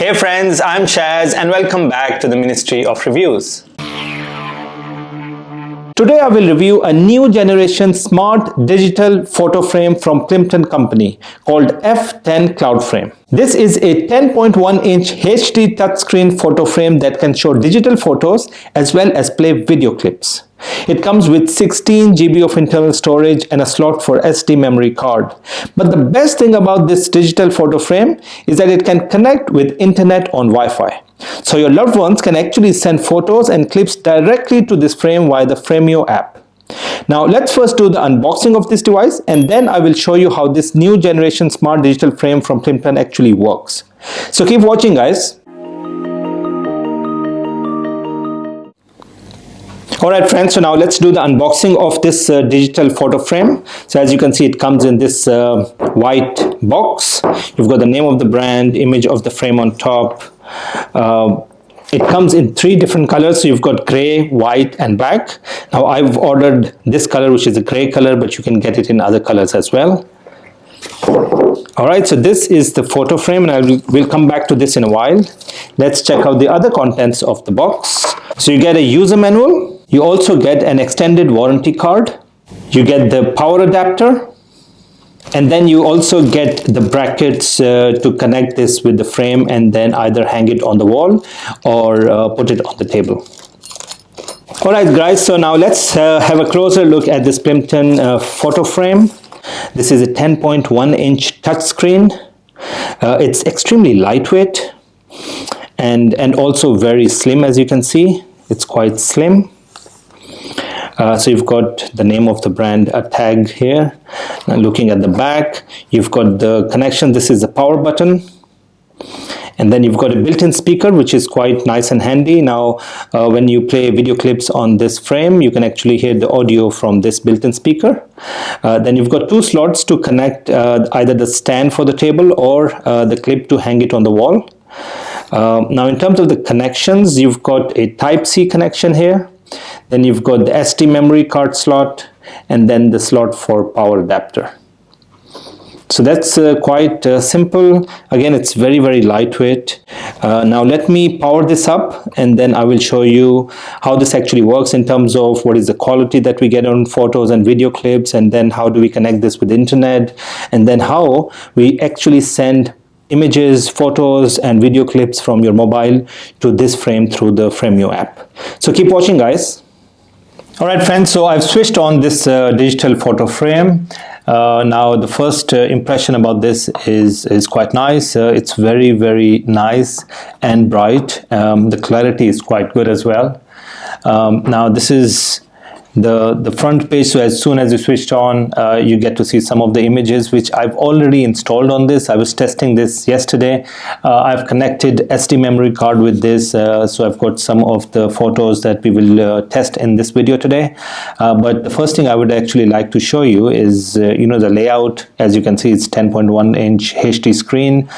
Hey friends, I'm Shaz and welcome back to the Ministry of Reviews. Today I will review a new generation smart digital photo frame from PLIMPTON company called F10 Cloud Frame. This is a 10.1-inch HD touchscreen photo frame that can show digital photos as well as play video clips. It comes with 16 GB of internal storage and a slot for SD memory card. But the best thing about this digital photo frame is that it can connect with internet on Wi-Fi. So your loved ones can actually send photos and clips directly to this frame via the Fremio app. Now let's first do the unboxing of this device, and then I will show you how this new generation smart digital frame from PLIMPTON actually works. So keep watching, guys. Alright friends, so now let's do the unboxing of this digital photo frame. So as you can see, it comes in this white box. You've got the name of the brand, image of the frame on top. It comes in 3 different colors. So you've got gray, white and black. Now I've ordered this color, which is a gray color, but you can get it in other colors as well. Alright, so this is the photo frame, and we'll come back to this in a while. Let's check out the other contents of the box. So you get a user manual. You also get an extended warranty card. You get the power adapter. And then you also get the brackets to connect this with the frame and then either hang it on the wall or put it on the table. Alright guys, so now let's have a closer look at this PLIMPTON photo frame. This is a 10.1-inch touchscreen. It's extremely lightweight and also very slim, as you can see. It's quite slim. So you've got the name of the brand, a tag here. Now looking at the back, you've got the connection. This is the power button. And then you've got a built-in speaker, which is quite nice and handy. Now, when you play video clips on this frame, you can actually hear the audio from this built-in speaker. Then you've got 2 slots to connect either the stand for the table or the clip to hang it on the wall. Now, in terms of the connections, you've got a Type-C connection here. Then you've got the SD memory card slot, and then the slot for power adapter. So that's quite simple. Again, it's very, very lightweight. Now let me power this up, and then I will show you how this actually works in terms of what is the quality that we get on photos and video clips, and then how do we connect this with the internet, and then how we actually send images, photos and video clips from your mobile to this frame through the Fremio app. So keep watching, guys. Alright friends, so I've switched on this digital photo frame. Now the first impression about this is quite nice. It's very, very nice and bright. The clarity is quite good as well. Now this is the front page. So as soon as you switched on, you get to see some of the images which I've already installed on this. I was testing this yesterday. I've connected SD memory card with this, so I've got some of the photos that we will test in this video today. But the first thing I would actually like to show you is the layout. As you can see, it's 10.1-inch HD screen.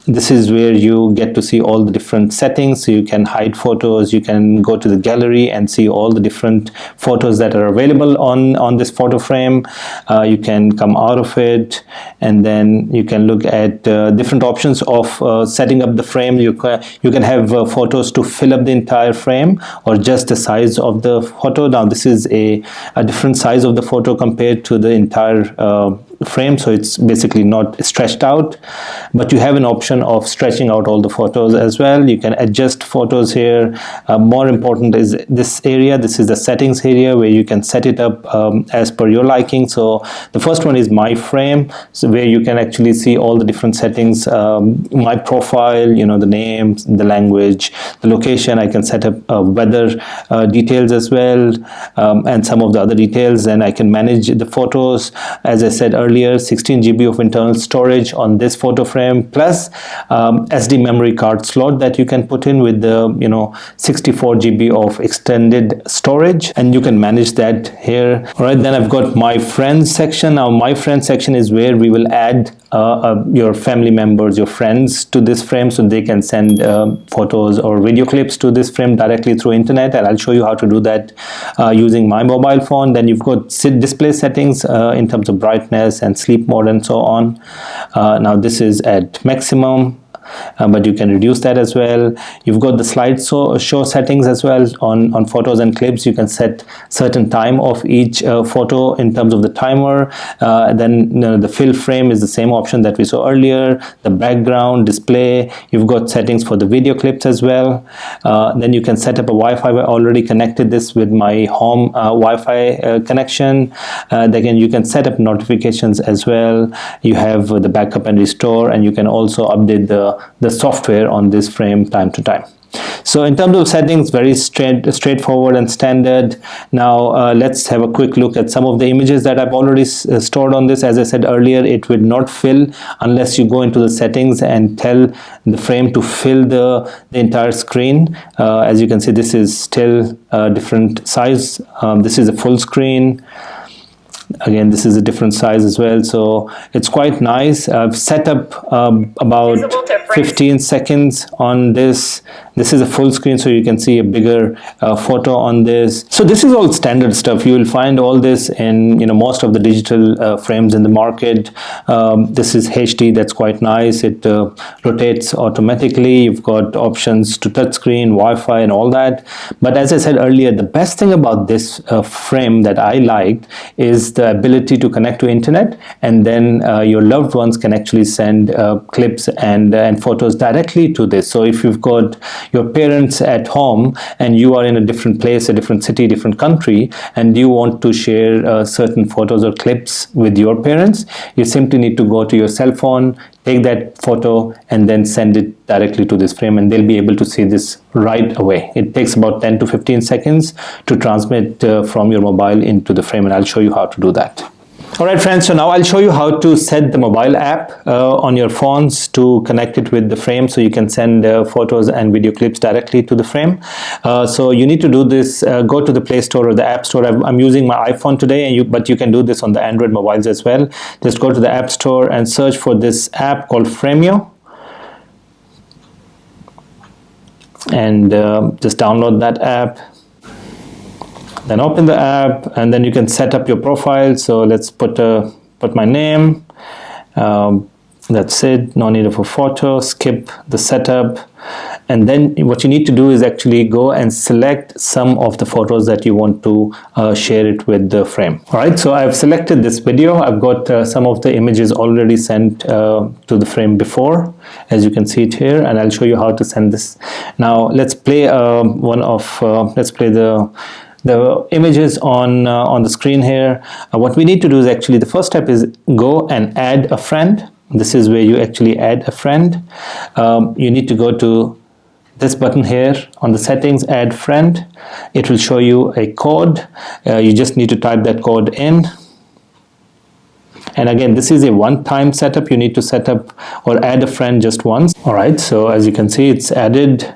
This is where you get to see all the different settings. So you can hide photos, you can go to the gallery and see all the different photos that are available on this photo frame. You can come out of it, and then you can look at different options of setting up the frame. You can have photos to fill up the entire frame or just the size of the photo. Now this is a different size of the photo compared to the entire frame, so it's basically not stretched out, but you have an option of stretching out all the photos as well. You can adjust photos here. More important is this area. This is the settings area where you can set it up as per your liking. So the first one is my frame, so where you can actually see all the different settings, my profile, the name, the language, the location. I can set up weather details as well, and some of the other details. And I can manage the photos. As I said earlier, 16 GB of internal storage on this photo frame, plus SD memory card slot that you can put in with the 64 GB of extended storage, and you can manage that here. All right, then I've got my friends section. Now my friends section is where we will add your family members, your friends to this frame, so they can send photos or video clips to this frame directly through internet, and I'll show you how to do that using my mobile phone. Then you've got display settings in terms of brightness and sleep mode and so on. Now this is at maximum. but you can reduce that as well. You've got the show settings as well. On photos and clips, you can set certain time of each photo in terms of the timer. Then the fill frame is the same option that we saw earlier. The background display, you've got settings for the video clips as well. Then you can set up a Wi-Fi. I already connected this with my home Wi-Fi connection. Again, you can set up notifications as well. You have the backup and restore, and you can also update the software on this frame time to time. So in terms of settings, very straightforward and standard. Now let's have a quick look at some of the images that I've already stored on this. As I said earlier, it will not fill unless you go into the settings and tell the frame to fill the entire screen. As you can see, this is still a different size. This is a full screen. Again, this is a different size as well, so it's quite nice. I've set up about 15 seconds on this. This is a full screen, so you can see a bigger photo on this. So this is all standard stuff. You will find all this in most of the digital frames in the market. This is HD. That's quite nice. It rotates automatically. You've got options to touchscreen, Wi-Fi, and all that. But as I said earlier, the best thing about this frame that I liked is the ability to connect to internet, and then your loved ones can actually send clips and photos directly to this. So if you've got your parents at home and you are in a different place, a different city, different country, and you want to share certain photos or clips with your parents, you simply need to go to your cell phone, take that photo, and then send it directly to this frame, and they'll be able to see this right away. It takes about 10 to 15 seconds to transmit from your mobile into the frame, and I'll show you how to do that. Alright friends, so now I'll show you how to set the mobile app on your phones to connect it with the frame, so you can send photos and video clips directly to the frame. So you need to do this, go to the Play Store or the App Store. I'm using my iPhone today, but you can do this on the Android mobiles as well. Just go to the App Store and search for this app called Fremio, and just download that app. Then open the app, and then you can set up your profile. So let's put my name. That's it. No need of a photo. Skip the setup, and then what you need to do is actually go and select some of the photos that you want to share it with the frame. All right. So I've selected this video. I've got some of the images already sent to the frame before, as you can see it here, and I'll show you how to send this. Now let's play let's play the images on the screen here. What we need to do is actually, the first step is go and add a friend. This is where you actually add a friend. You need to go to this button here on the settings, add friend. It will show you a code. You just need to type that code in. And again, this is a one-time setup. You need to set up or add a friend just once. All right, so as you can see, it's added.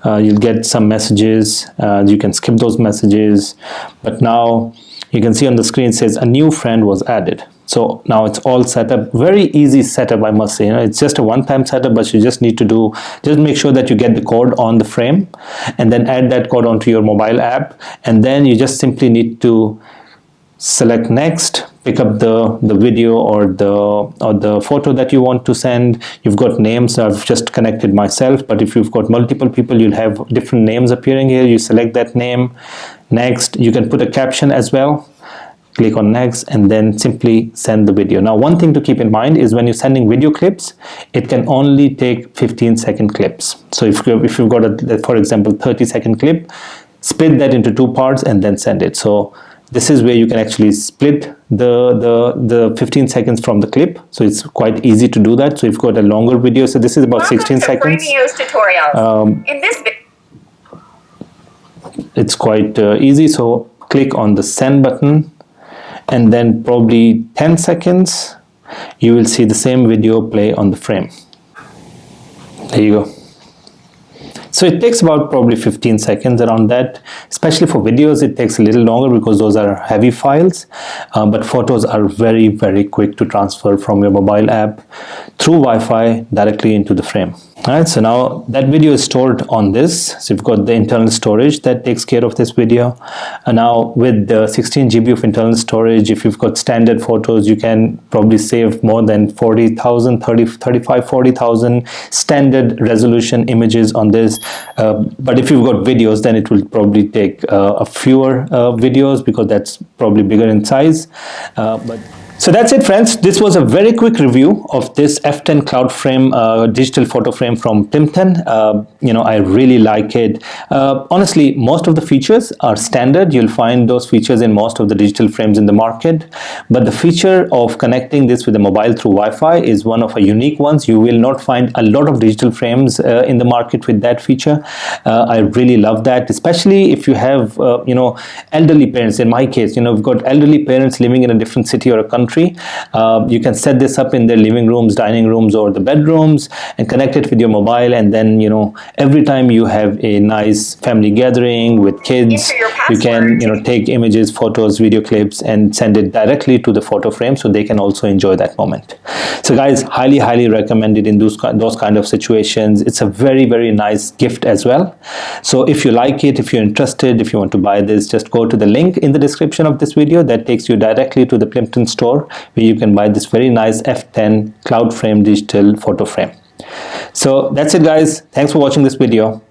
You'll get some messages. You can skip those messages, but now you can see on the screen it says a new friend was added. So now it's all set up. Very easy setup, I must say. It's just a one-time setup, but you just need to just make sure that you get the code on the frame, and then add that code onto your mobile app, and then you just simply need to select next, pick up the video or the photo that you want to send. You've got names. I've just connected myself, but if you've got multiple people, you'll have different names appearing here. You select that name. Next, you can put a caption as well. Click on next, and then simply send the video. Now, one thing to keep in mind is when you're sending video clips, it can only take 15-second clips. So if you've got for example, 30-second clip, split that into two parts and then send it. So this is where you can actually split the 15 seconds from the clip. So it's quite easy to do that. So if you've got a longer video, so this is about 16 seconds. In this it's quite easy. So click on the send button, and then probably 10 seconds, you will see the same video play on the frame. There you go. So it takes about probably 15 seconds around that. Especially for videos, it takes a little longer because those are heavy files. But photos are very, very quick to transfer from your mobile app through Wi-Fi directly into the frame. Alright, so now that video is stored on this. So you've got the internal storage that takes care of this video. And now with the 16 GB of internal storage, if you've got standard photos, you can probably save more than 40,000, 35, 40,000 standard resolution images on this. But if you've got videos, then it will probably take a fewer videos, because that's probably bigger in size. So that's it, friends. This was a very quick review of this F10 cloud frame, digital photo frame from Plimpton. I really like it. Honestly, most of the features are standard. You'll find those features in most of the digital frames in the market. But the feature of connecting this with a mobile through Wi-Fi is one of a unique ones. You will not find a lot of digital frames in the market with that feature. I really love that, especially if you have, elderly parents. In my case, we've got elderly parents living in a different city or a country. You can set this up in their living rooms, dining rooms, or the bedrooms, and connect it with your mobile. And then, every time you have a nice family gathering with kids, you can, take images, photos, video clips, and send it directly to the photo frame, so they can also enjoy that moment. So guys, highly recommend it in those kind of situations. It's a very, very nice gift as well. So if you like it, if you're interested, if you want to buy this, just go to the link in the description of this video that takes you directly to the Plimpton store, where you can buy this very nice F10 cloud frame digital photo frame. So that's it, guys. Thanks for watching this video.